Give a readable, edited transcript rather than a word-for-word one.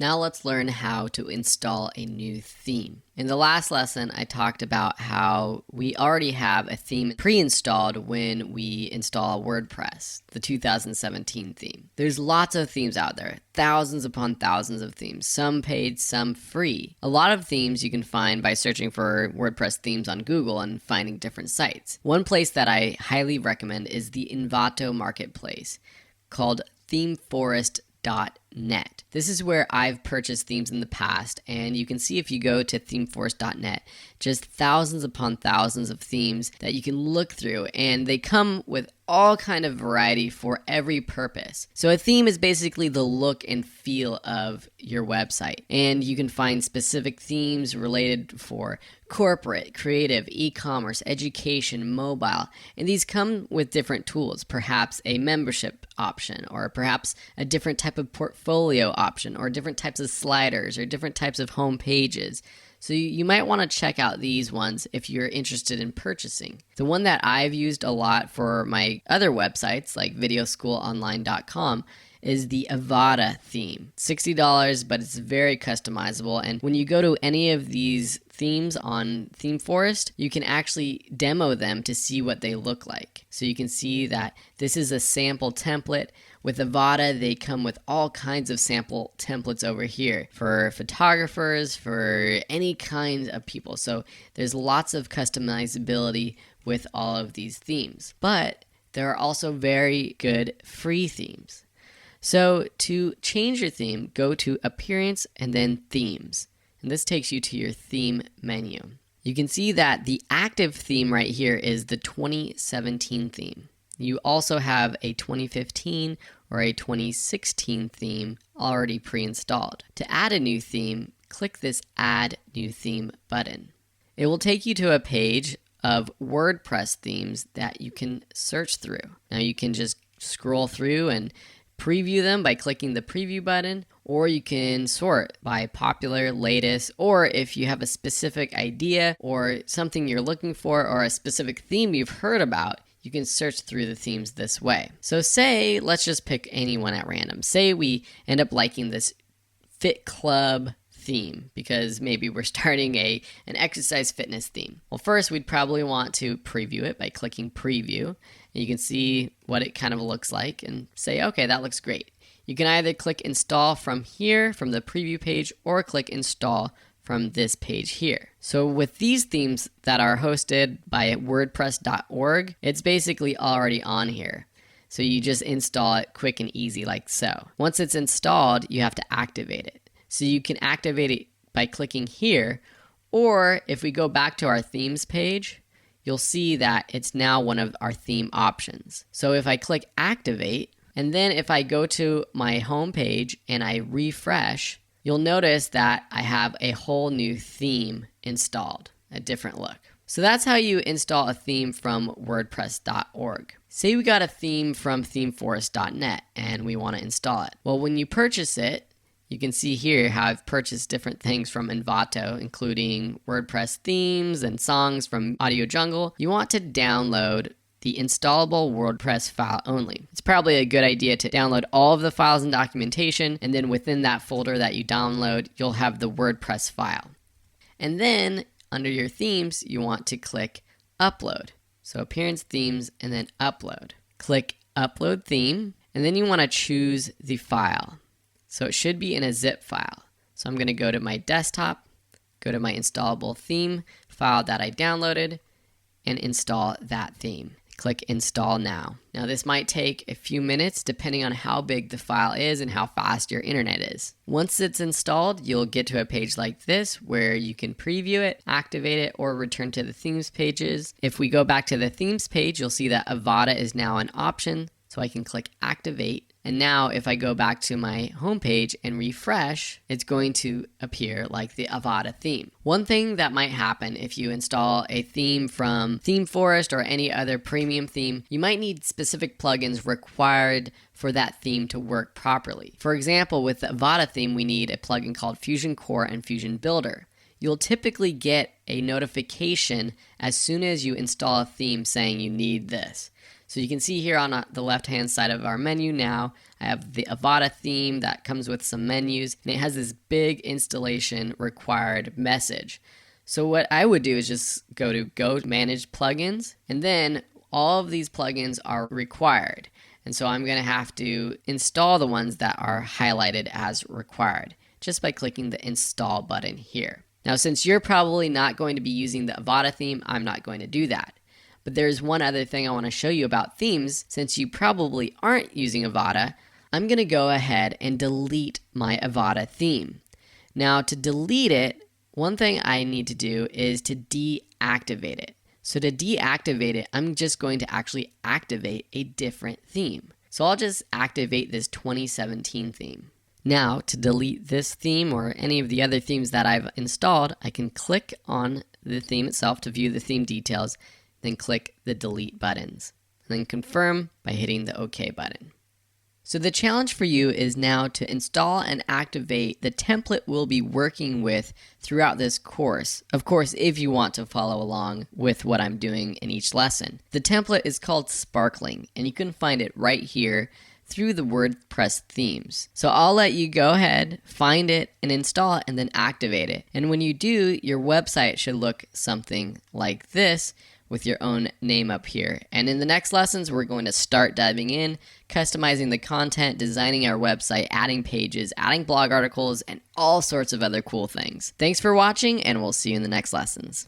Now let's learn how to install a new theme. In the last lesson, I talked about how we already have a theme pre-installed when we install WordPress, the 2017 theme. There's lots of themes out there, thousands upon thousands of themes, some paid, some free. A lot of themes you can find by searching for WordPress themes on Google and finding different sites. One place that I highly recommend is the Envato marketplace called themeforest.net. This is where I've purchased themes in the past, and you can see if you go to themeforest.net, just thousands upon thousands of themes that you can look through, and they come with all kind of variety for every purpose. So a theme is basically the look and feel of your website, and you can find specific themes related for corporate, creative, e-commerce, education, mobile, and these come with different tools, perhaps a membership option, or perhaps a different type of portfolio option, or different types of sliders, or different types of home pages. So you might want to check out these ones if you're interested in purchasing. The one that I've used a lot for my other websites, like videoschoolonline.com, is the Avada theme. $60, but it's very customizable. And when you go to any of these themes on ThemeForest, you can actually demo them to see what they look like. So you can see that this is a sample template. With Avada, they come with all kinds of sample templates over here for photographers, for any kind of people. So there's lots of customizability with all of these themes. But there are also very good free themes. So to change your theme, go to Appearance and then Themes. And this takes you to your theme menu. You can see that the active theme right here is the 2017 theme. You also have a 2015 or a 2016 theme already pre-installed. To add a new theme, click this Add New Theme button. It will take you to a page of WordPress themes that you can search through. Now you can just scroll through and preview them by clicking the preview button, or you can sort by popular, latest, or if you have a specific idea or something you're looking for or a specific theme you've heard about, you can search through the themes this way. So say, let's just pick anyone at random. Say we end up liking this Fit Club theme because maybe we're starting an exercise fitness theme. Well, first we'd probably want to preview it by clicking preview. And you can see what it kind of looks like and say, okay, that looks great. You can either click install from here, from the preview page, or click install from this page here. So with these themes that are hosted by wordpress.org, it's basically already on here. So you just install it quick and easy like so. Once it's installed, you have to activate it. So you can activate it by clicking here, or if we go back to our themes page, you'll see that it's now one of our theme options. So if I click activate, and then if I go to my home page and I refresh, you'll notice that I have a whole new theme installed, a different look. So that's how you install a theme from wordpress.org. Say we got a theme from themeforest.net and we want to install it. Well, when you purchase it, you can see here how I've purchased different things from Envato, including WordPress themes and songs from Audio Jungle. You want to download the installable WordPress file only. It's probably a good idea to download all of the files and documentation, and then within that folder that you download, you'll have the WordPress file. And then under your themes, you want to click Upload. So Appearance, Themes, and then Upload. Click Upload Theme, and then you want to choose the file. So it should be in a zip file. So I'm going to go to my desktop, go to my installable theme file that I downloaded, and install that theme. Click Install Now. Now this might take a few minutes depending on how big the file is and how fast your internet is. Once it's installed, you'll get to a page like this where you can preview it, activate it, or return to the themes pages. If we go back to the themes page, you'll see that Avada is now an option. So I can click Activate. And now if I go back to my homepage and refresh, it's going to appear like the Avada theme. One thing that might happen if you install a theme from ThemeForest or any other premium theme, you might need specific plugins required for that theme to work properly. For example, with the Avada theme, we need a plugin called Fusion Core and Fusion Builder. You'll typically get a notification as soon as you install a theme saying you need this. So you can see here on the left-hand side of our menu now, I have the Avada theme that comes with some menus, and it has this big installation required message. So what I would do is just go to Manage Plugins, and then all of these plugins are required. And so I'm going to have to install the ones that are highlighted as required just by clicking the Install button here. Now, since you're probably not going to be using the Avada theme, I'm not going to do that. But there's one other thing I want to show you about themes. Since you probably aren't using Avada, I'm going to go ahead and delete my Avada theme. Now, to delete it, one thing I need to do is to deactivate it. So to deactivate it, I'm just going to actually activate a different theme. So I'll just activate this 2017 theme. Now, to delete this theme or any of the other themes that I've installed, I can click on the theme itself to view the theme details, then click the delete buttons, and then confirm by hitting the OK button. So the challenge for you is now to install and activate the template we'll be working with throughout this course. Of course, if you want to follow along with what I'm doing in each lesson. The template is called Sparkling, and you can find it right here through the WordPress themes. So I'll let you go ahead, find it, and install it, and then activate it. And when you do, your website should look something like this with your own name up here. And in the next lessons, we're going to start diving in, customizing the content, designing our website, adding pages, adding blog articles, and all sorts of other cool things. Thanks for watching, and we'll see you in the next lessons.